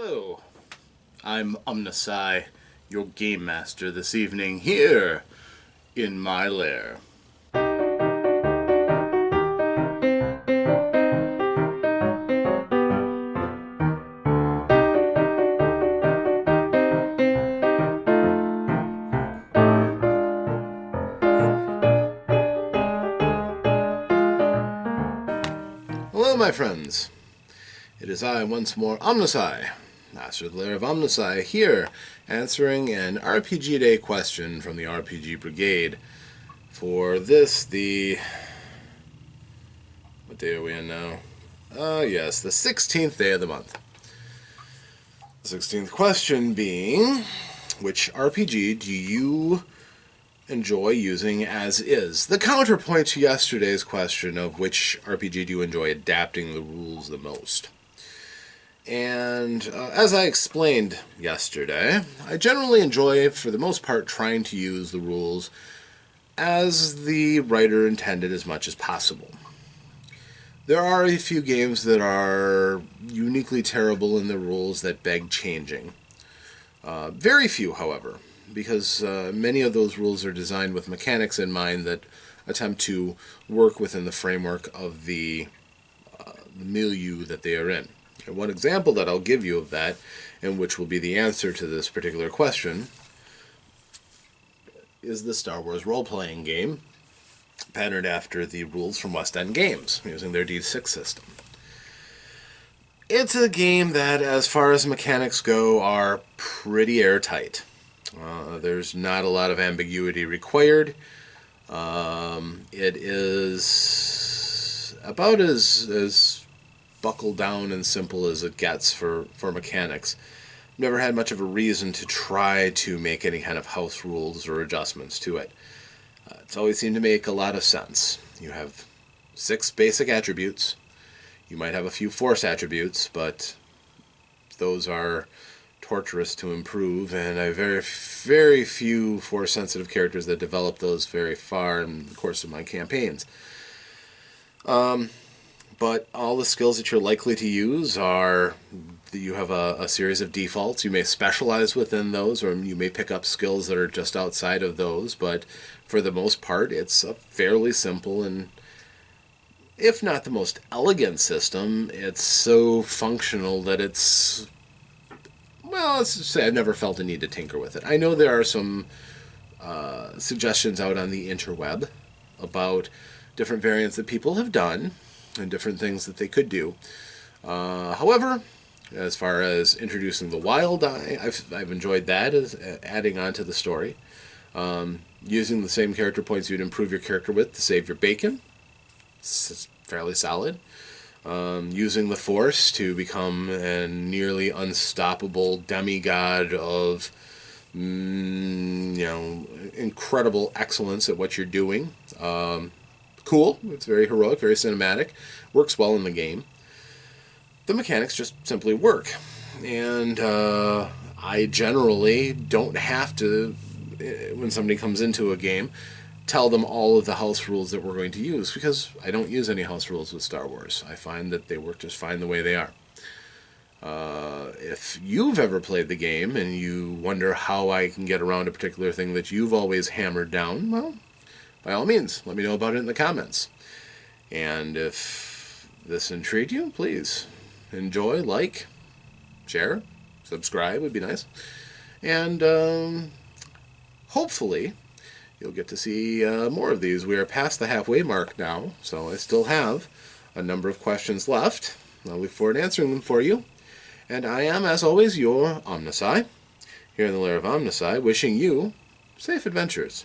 Hello, I'm OmnusI, your game master this evening here in my lair. Hello, my friends. It is I once more, OmnusI, master of the Lair of OmnusI, here answering an RPG Day question from the RPG Brigade. For this, what day are we in now? Yes, the 16th day of the month. The 16th question being, which RPG do you enjoy using as is? The counterpoint to yesterday's question of which RPG do you enjoy adapting the rules the most? And as I explained yesterday, I generally enjoy, for the most part, trying to use the rules as the writer intended as much as possible. There are a few games that are uniquely terrible in the rules that beg changing. Very few, however, because many of those rules are designed with mechanics in mind that attempt to work within the framework of the milieu that they are in. And one example that I'll give you of that, and which will be the answer to this particular question, is the Star Wars role-playing game, patterned after the rules from West End Games, using their D6 system. It's a game that, as far as mechanics go, are pretty airtight. There's not a lot of ambiguity required. It is about as buckled down and simple as it gets for mechanics. Never had much of a reason to try to make any kind of house rules or adjustments to it. It's always seemed to make a lot of sense. You have 6 basic attributes. You might have a few force attributes, but those are torturous to improve, and I have very few force-sensitive characters that develop those very far in the course of my campaigns. But all the skills that you're likely to use are, you have a series of defaults. You may specialize within those, or you may pick up skills that are just outside of those, but for the most part, it's a fairly simple and, if not the most elegant system, it's so functional that it's, well, let's just say I've never felt a need to tinker with it. I know there are some suggestions out on the interweb about different variants that people have done and different things that they could do. However, as far as introducing the wild, I've enjoyed that as adding on to the story. Using the same character points you'd improve your character with to save your bacon. It's fairly solid. Using the Force to become a nearly unstoppable demigod of incredible excellence at what you're doing. Cool. It's very heroic, very cinematic. Works well in the game. The mechanics just simply work. And I generally don't have to, when somebody comes into a game, tell them all of the house rules that we're going to use, because I don't use any house rules with Star Wars. I find that they work just fine the way they are. If you've ever played the game and you wonder how I can get around a particular thing that you've always hammered down, well, by all means, let me know about it in the comments. And if this intrigued you, please enjoy, like, share, subscribe would be nice. And hopefully you'll get to see more of these. We are past the halfway mark now, so I still have a number of questions left. I'll look forward to answering them for you. And I am, as always, your OmnusI, here in the Lair of OmnusI, wishing you safe adventures.